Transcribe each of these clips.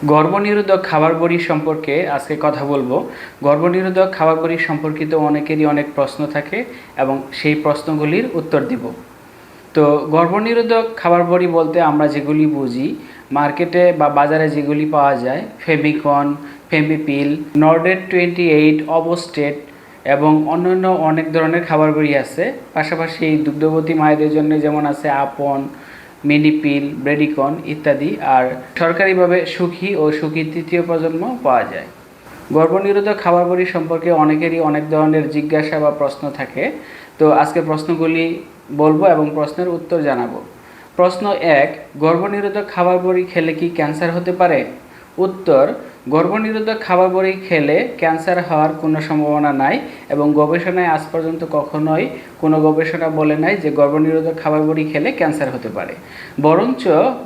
গর্ভনিরোধক খাবার বড়ি সম্পর্কে আজকে কথা বলবো। গর্ভনিরোধক খাবার বড়ি সম্পর্কিত অনেকেরই অনেক প্রশ্ন থাকে এবং সেই প্রশ্নগুলির উত্তর দিব। তো গর্ভনিরোধক খাবার বড়ি বলতে আমরা যেগুলি বুঝি, মার্কেটে বা বাজারে যেগুলি পাওয়া যায়, ফেভিকন, ফেভিপিল, নর্ডেট 28, অবস্টেট এবং অন্যান্য অনেক ধরনের খাবার বড়ি আছে। পাশাপাশি দুগ্ধবতী মায়েদের জন্য যেমন আছে আপন, মিনিপিল, ব্রেডিকন ইত্যাদি। আর সরকারিভাবে সুখী ও সুখী তৃতীয় প্রজন্ম পাওয়া যায়। গর্ভনিরোধক খাবার বড়ি সম্পর্কে অনেকেরই অনেক ধরনের জিজ্ঞাসা বা প্রশ্ন থাকে। তো আজকে প্রশ্নগুলি বলবো এবং প্রশ্নের উত্তর জানাবো। প্রশ্ন 1, গর্ভনিরোধক খাবার বড়ি খেলে কি ক্যান্সার হতে পারে? উত্তর, গর্ভনিরোধক খাবার বড়ি খেলে ক্যান্সার হওয়ার কোনো সম্ভাবনা নাই এবং গবেষণায় আজ পর্যন্ত কখনোই কোনো গবেষণা বলে নাই যে গর্ভনিরোধক খাবার বড়ি খেলে ক্যান্সার হতে পারে। বরঞ্চ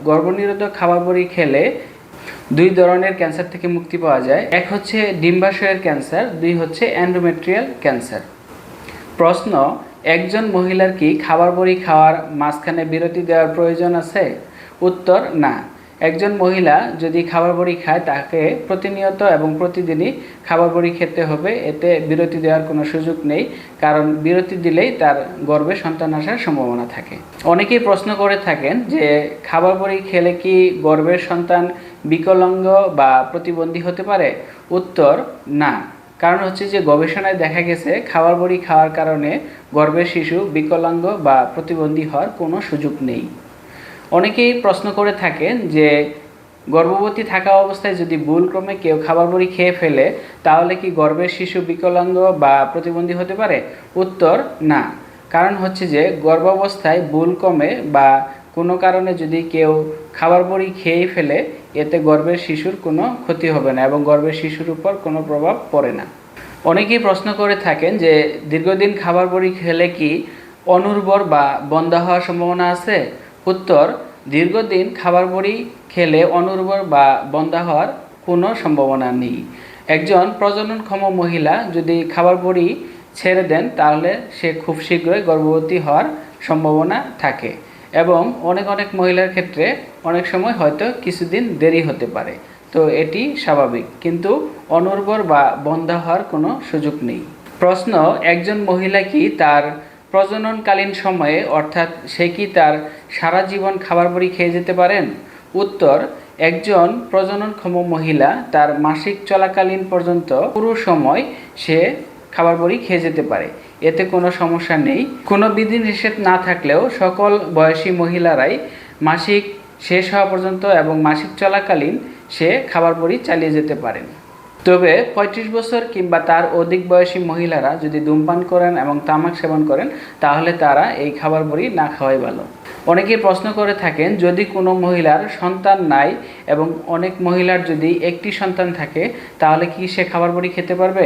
গর্ভনিরোধক খাবার বড়ি খেলে 2 ধরনের ক্যান্সার থেকে মুক্তি পাওয়া যায়। এক হচ্ছে ডিম্বাশয়ের ক্যান্সার, 2 হচ্ছে এন্ডোমেট্রিয়াল ক্যান্সার। প্রশ্ন, একজন মহিলার কি খাবার বড়ি খাওয়ার মাঝখানে বিরতি দেওয়ার প্রয়োজন আছে? উত্তর, না। একজন মহিলা যদি খাবার বড়ি খায় তাকে প্রতিনিয়ত এবং প্রতিদিনই খাবার বড়ি খেতে হবে, এতে বিরতি দেওয়ার কোনো সুযোগ নেই, কারণ বিরতি দিলেই তার গর্ভে সন্তান আসার সম্ভাবনা থাকে। অনেকেই প্রশ্ন করে থাকেন যে খাবার বড়ি খেলে কি গর্ভের সন্তান বিকলাঙ্গ বা প্রতিবন্ধী হতে পারে? উত্তর, না। কারণ হচ্ছে যে গবেষণায় দেখা গেছে খাবার বড়ি খাওয়ার কারণে গর্ভের শিশু বিকলাঙ্গ বা প্রতিবন্ধী হওয়ার কোনো সুযোগ নেই। অনেকেই প্রশ্ন করে থাকেন যে গর্ভবতী থাকা অবস্থায় যদি ভুলক্রমে কেউ খাবার বড়ি খেয়ে ফেলে তাহলে কি গর্ভের শিশু বিকলাঙ্গ বা প্রতিবন্ধী হতে পারে? উত্তর, না। কারণ হচ্ছে যে গর্ভাবস্থায় ভুলক্রমে বা কোনো কারণে যদি কেউ খাবার বড়ি খেয়ে ফেলে এতে গর্ভের শিশুর কোনো ক্ষতি হবে না এবং গর্ভের শিশুর উপর কোনো প্রভাব পড়ে না। অনেকেই প্রশ্ন করে থাকেন যে দীর্ঘদিন খাবার বড়ি খেলে কি অনুর্বর বা বন্ধ্যা হওয়ার সম্ভাবনা আছে? উত্তর, দীর্ঘদিন খাবার বড়ি খেলে অনুর্বর বা বন্ধ্যা হওয়ার কোনো সম্ভাবনা নেই। একজন প্রজননক্ষম মহিলা যদি খাবার বড়ি ছেড়ে দেন তাহলে সে খুব শীঘ্রই গর্ভবতী হওয়ার সম্ভাবনা থাকে এবং অনেক মহিলার ক্ষেত্রে অনেক সময় হয়তো কিছুদিন দেরি হতে পারে। তো এটি স্বাভাবিক, কিন্তু অনুর্বর বা বন্ধ্যা হওয়ার কোনো সুযোগ নেই। প্রশ্ন, একজন মহিলা কি তার প্রজননকালীন সময়ে অর্থাৎ সে কি তার সারা জীবন খাবার বড়ি খেয়ে যেতে পারেন? উত্তর, একজন প্রজননক্ষম মহিলা তার মাসিক চলাকালীন পর্যন্ত পুরো সময় সে খাবার বড়ি খেয়ে যেতে পারে, এতে কোনো সমস্যা নেই। কোনো বিধিনিষেধ না থাকলেও সকল বয়সী মহিলারাই মাসিক শেষ হওয়া পর্যন্ত এবং মাসিক চলাকালীন সে খাবার বড়ি চালিয়ে যেতে পারেন। তবে 35 বছর কিংবা তার অধিক বয়সী মহিলারা যদি ধূমপান করেন এবং তামাক সেবন করেন তাহলে তারা এই খাবার বড়ি না খাওয়াই ভালো। অনেকেই প্রশ্ন করে থাকেন যদি কোনো মহিলার সন্তান নাই এবং অনেক মহিলার যদি একটি সন্তান থাকে তাহলে কি সে খাবার বড়ি খেতে পারবে?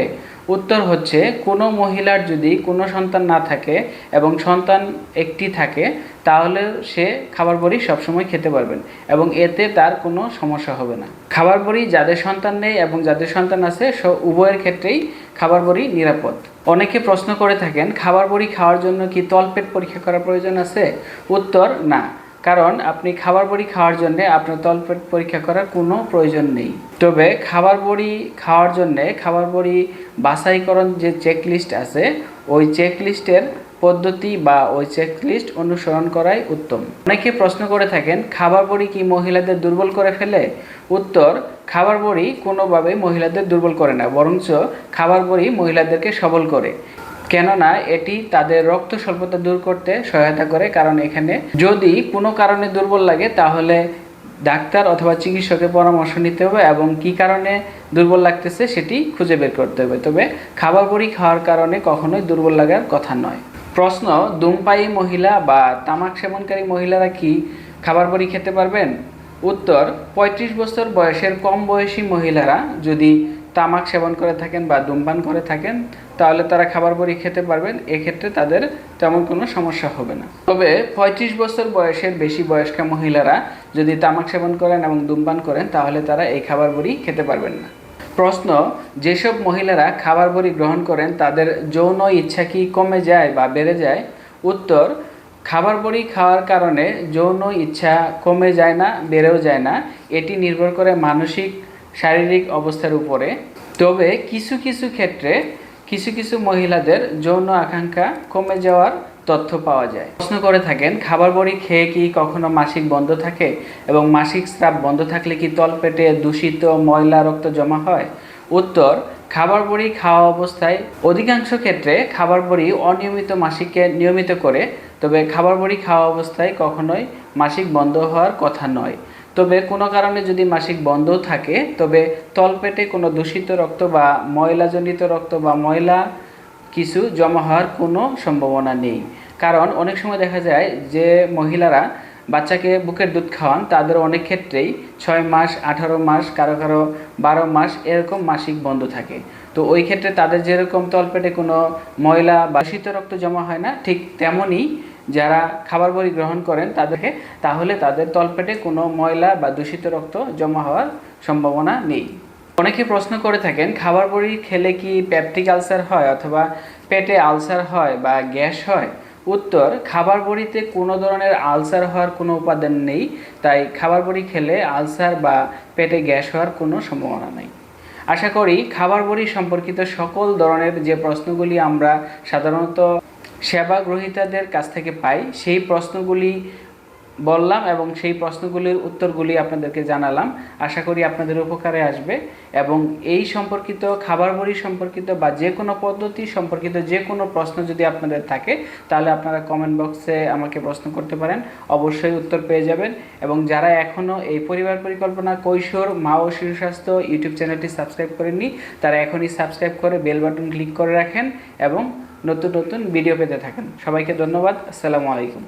উত্তর হচ্ছে কোনো মহিলার যদি কোনো সন্তান না থাকে এবং সন্তান একটি থাকে তাহলে সে খাবার বড়ি সবসময় খেতে পারবেন এবং এতে তার কোনো সমস্যা হবে না। খাবার বড়ি যাদের সন্তান নেই এবং যাদের সন্তান আছে উভয়ের ক্ষেত্রেই খাবার বড়ি নিরাপদ। অনেকে প্রশ্ন করে থাকেন খাবার বড়ি খাওয়ার জন্য কি তলপেট পরীক্ষা করার প্রয়োজন আছে? উত্তর, না। কারণ আপনি খাবার বড়ি খাওয়ার জন্য আপনার তলপেট পরীক্ষা করার কোনো প্রয়োজন নেই। তবে খাবার বড়ি খাওয়ার জন্য খাবার বড়ি বাছাইকরণ যে চেকলিস্ট আছে ওই চেকলিস্টের পদ্ধতি বা ওই চেকলিস্ট অনুসরণ করাই উত্তম। অনেকে প্রশ্ন করে থাকেন খাবার বড়ি কি মহিলাদের দুর্বল করে ফেলে? উত্তর, খাবার বড়ি কোনোভাবেই মহিলাদের দুর্বল করে না, বরঞ্চ খাবার বড়ি মহিলাদেরকে সবল করে। কেননা এটি তাদের রক্ত স্বল্পতা দূর করতে সহায়তা করে, কারণ এখানে যদি কোনো কারণে দুর্বল লাগে তাহলে ডাক্তার অথবা চিকিৎসকের পরামর্শ নিতে হবে এবং কী কারণে দুর্বল লাগতেছে সেটি খুঁজে বের করতে হবে। তবে খাবার বড়ি খাওয়ার কারণে কখনোই দুর্বল লাগার কথা নয়। প্রশ্ন, ধূমপায়ী মহিলা বা তামাক সেবনকারী মহিলারা কি খাবার বড়ি খেতে পারবেন? উত্তর, 35 বছর বয়সের কম বয়সী মহিলারা যদি তামাক সেবন করে থাকেন বা ধূমপান করে থাকেন তাহলে তারা খাবার বড়ি খেতে পারবেন, এক্ষেত্রে তাদের তেমন কোনো সমস্যা হবে না। তবে 35 বছর বয়সের বেশি বয়স্কা মহিলারা যদি তামাক সেবন করেন এবং ধূমপান করেন তাহলে তারা এই খাবার বড়ি খেতে পারবেন না। প্রশ্ন, যেসব মহিলারা খাবার বড়ি গ্রহণ করেন তাদের যৌন ইচ্ছা কি কমে যায় বা বেড়ে যায়? উত্তর, খাবার বড়ি খাওয়ার কারণে যৌন ইচ্ছা কমে যায় না, বেড়েও যায় না, এটি নির্ভর করে মানসিক শারীরিক অবস্থার উপরে। তবে কিছু কিছু ক্ষেত্রে কিছু কিছু মহিলাদের যৌন আকাঙ্ক্ষা কমে যাওয়ার তথ্য পাওয়া যায়। প্রশ্ন করে থাকেন, খাবার বড়ি খেয়ে কি কখনো মাসিক বন্ধ থাকে এবং মাসিক স্রাব বন্ধ থাকলে কি তলপেটে দূষিত ময়লা রক্ত জমা হয়? উত্তর, খাবার বড়ি খাওয়া অবস্থায় অধিকাংশ ক্ষেত্রে খাবার বড়ি অনিয়মিত মাসিককে নিয়মিত করে, তবে খাবার বড়ি খাওয়া অবস্থায় কখনোই মাসিক বন্ধ হওয়ার কথা নয়। তবে কোনো কারণে যদি মাসিক বন্ধও থাকে, তবে তলপেটে কোনো দূষিত রক্ত বা ময়লাজনিত রক্ত বা ময়লা কিছু জমা হওয়ার কোনো সম্ভাবনা নেই। কারণ অনেক সময় দেখা যায় যে মহিলারা বাচ্চাকে বুকের দুধ খাওয়ান, তাদের অনেক ক্ষেত্রেই 6 মাস, 18 মাস, কারো কারো 12 মাস এরকম মাসিক বন্ধ থাকে। তো ওই ক্ষেত্রে তাদের যেরকম তলপেটে কোনো ময়লা বা দূষিত রক্ত জমা হয় না, ঠিক তেমনই যারা খাবার বড়ি গ্রহণ করেন তাহলে তাদের তলপেটে কোনো ময়লা বা দূষিত রক্ত জমা হওয়ার সম্ভাবনা নেই। অনেকে প্রশ্ন করে থাকেন, খাবার বড়ি খেলে কি পেপটিক আলসার হয় অথবা পেটে আলসার হয় বা গ্যাস হয়? উত্তর, খাবার বড়িতে কোনো ধরনের আলসার হওয়ার কোনো উপাদান নেই, তাই খাবার বড়ি খেলে আলসার বা পেটে গ্যাস হওয়ার কোনো সম্ভাবনা নেই। আশা করি খাবার বড়ি সম্পর্কিত সকল ধরনের যে প্রশ্নগুলি আমরা সাধারণত সেবা গ্রহীতাদের কাছ থেকে পাই, সেই প্রশ্নগুলি বললাম এবং সেই প্রশ্নগুলির উত্তরগুলি আপনাদেরকে জানালাম। আশা করি আপনাদের উপকারে আসবে এবং এই সম্পর্কিত খাবার বড়ি সম্পর্কিত বা যে কোনো পদ্ধতি সম্পর্কিত যে কোনো প্রশ্ন যদি আপনাদের থাকে, তাহলে আপনারা কমেন্ট বক্সে আমাকে প্রশ্ন করতে পারেন, অবশ্যই উত্তর পেয়ে যাবেন। এবং যারা এখনও এই পরিবার পরিকল্পনা কৈশোর মা ও শিশু স্বাস্থ্য ইউটিউব চ্যানেলটি সাবস্ক্রাইব করেননি, তারা এখনই সাবস্ক্রাইব করে বেল বাটন ক্লিক করে রাখেন এবং নতুন নতুন ভিডিও পেতে থাকেন। সবাইকে ধন্যবাদ। আসসালামু আলাইকুম।